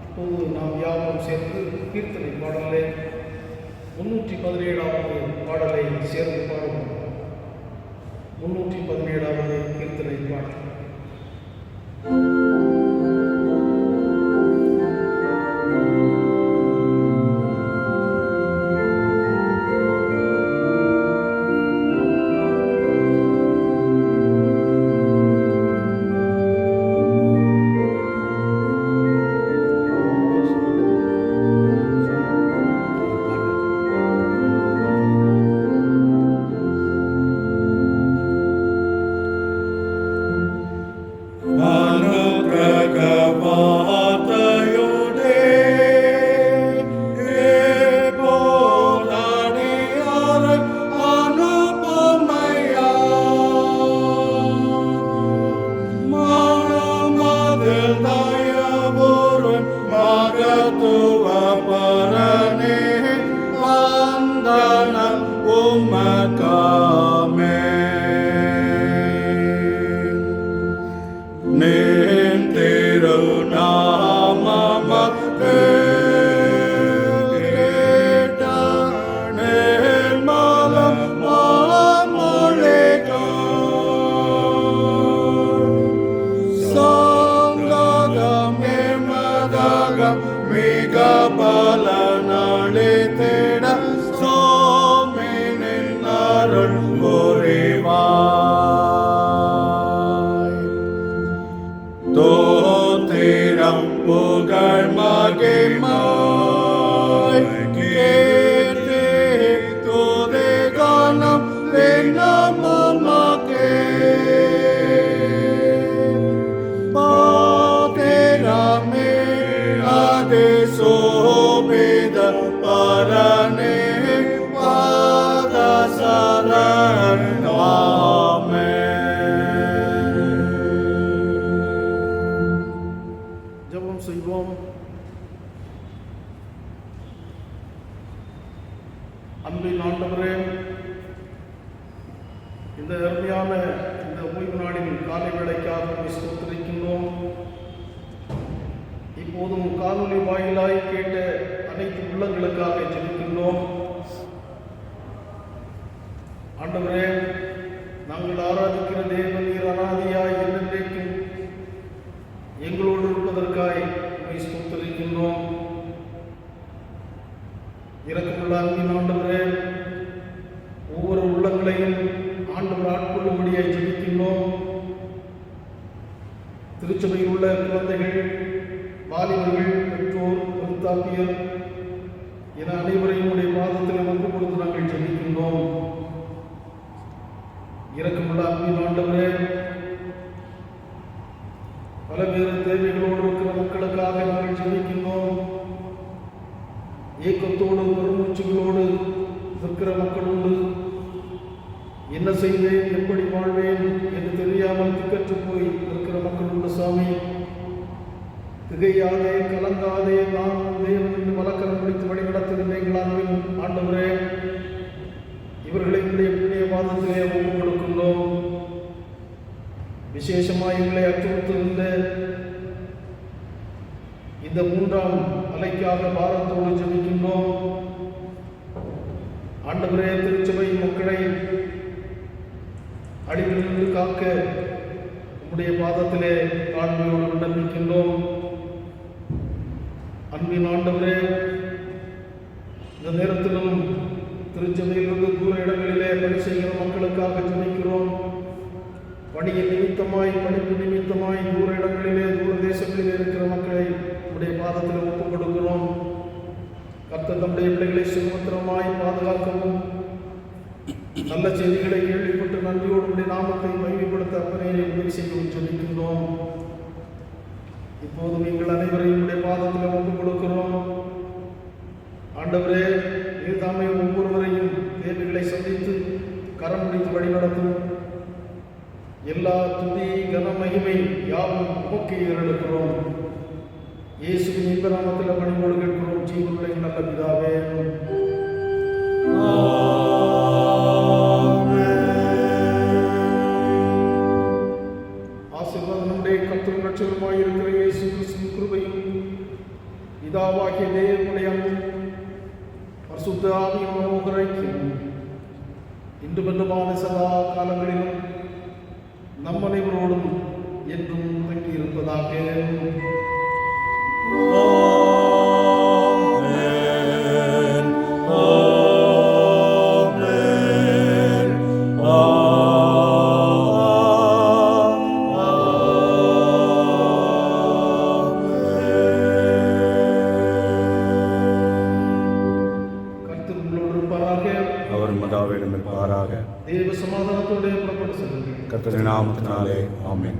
இப்போது நாம் யாவரும் சேர்ந்து கீர்த்தனை பாடலே 317வது பாடலை சேர்ந்து பாடுவோம். 317வது கீர்த்தனை பாடல். ஜெபம் செய்வோம். அன்பின் ஆண்டவரே, இந்த அருமையான இந்த ஓய்வு நாளின் காலை வேளைக்காக ஸ்தோத்திரிக்கின்றோம். இப்போதும் காணொலி வாயிலாய் கேட்ட அனைத்து உள்ளங்களுக்காக ஜெபிக்கின்றோம். ஆண்டவரே, நாங்கள் ஆராதிக்கிற தேவன் நீர் அனாதியாய் என்றென்றைக்கும் எங்களோடு இருப்பதற்காய் ஸ்தோத்திரிக்கின்றோம். இரக்கமுள்ள அன்பின் ஆண்டவரே, ஒவ்வொரு உள்ளங்களையும் ஆண்டவர் ஆட்கொள்ளும்படியாய் ஜெபிக்கின்றோம். திருச்சபையில் உள்ள குழந்தைகள், வாலிபர்கள், பெற்றோர், விருத்தாப்பியர் என அனைவரையும் உடைய பாதத்தில் ஒன்று கொடுத்து நாங்கள் ஜெபிக்கின்றோம். இரக்கமுள்ள அன்பின் ஆண்டவரே, பலவேறு தேவைகளோடு இருக்கிற மக்களுக்காக நாங்கள் ஜெபிக்கின்றோம். ஏக்கத்தோடு பெருமூச்சுகளோடு இருக்கிற மக்கள் உண்டு. என்ன செய்வேன், எப்படி வாழ்வேன் என்று தெரியாமல் திக்கற்று போய் இருக்கிற மக்கள் உண்டு. சாமி, திகையாதே, கலங்காதே, நான் தேவன் என்று வழக்கரம் பிடித்து வழிநடத்துகின்ற ஆண்டவரே, இவர்களை இன்றைய புண்ணிய பாதத்திலே ஒப்புக் கொடுக்கின்றோம். விசேஷமாக இவர்களை அச்சுறுத்துகின்ற இந்த 3ஆம் அலைக்காக பாரத்தோடு ஜெபிக்கின்றோம். ஆண்டவரே, திருச்சபை மக்களை அழிவிலிருந்து காக்க உம்முடைய பாதத்திலே தாழ்மையோடு விண்ணப்பிக்கின்றோம். அன்பின் ஆண்டவரே, இந்த நேரத்திலும் திருச்சபையிலிருந்து தூர இடங்களிலே பணி செய்கிற மக்களுக்காக ஜெபிக்கிறோம். பணியின் நிமித்தமாய், படிப்பு நிமித்தமாய் தூர இடங்களிலே, தூர தேசங்களிலே இருக்கிற மக்களை உடைய பாதத்தில் ஒப்புக் கொடுக்கிறோம். கர்த்தர் தம்முடைய பிள்ளைகளை சுதந்திரமாய் பாதுகாக்கவும், நல்ல செய்திகளை கேள்விப்பட்டு நன்றியோடு உடைய நாமத்தை மகிமைப்படுத்த அப்பனே உதவி செய்யும் சொல்லிக்கின்றோம். இப்போதும் எங்கள் அனைவரையும் உடைய பாதத்தில் ஒப்புக் கொடுக்கிறோம். ஆண்டவரே, நீர் தாமே ஒவ்வொருவரையும் தேவைகளை சந்தித்து கரம் பிடித்து வழிநடத்தும். எல்லா துதி கன மகிமை யாவும் உமக்கு ஏறெடுக்கிறோம். இயேசுவின் இன்ப நாமத்தில் பணிவோடு கேட்கிறோம் ஜீவனுடைய நல்ல பிதாவே. ஆசீர்வாதனுடைய கர்த்தரும் இரட்சகருமாய் இருக்கிற இயேசு கிறிஸ்துவின் கிருபையும் பிதாவாகிய தேவனுடைய அன்பும் பரிசுத்த ஆவியின் மனோகர ஐக்கியமும் இன்று பெற்றுமான சதா காலங்களிலும் நம் அனைவரோடும் என்றும் தங்கியிருப்பதாக. கர்த்தர் உங்களோடு இருப்பாராக. அவர் மதாவிடம் இருப்பாராக. தேவ சமாதானத்தோடு புறப்பட்டு செல்லுங்கள். கர்த்தரின் நாமத்தினாலே ஆமென்.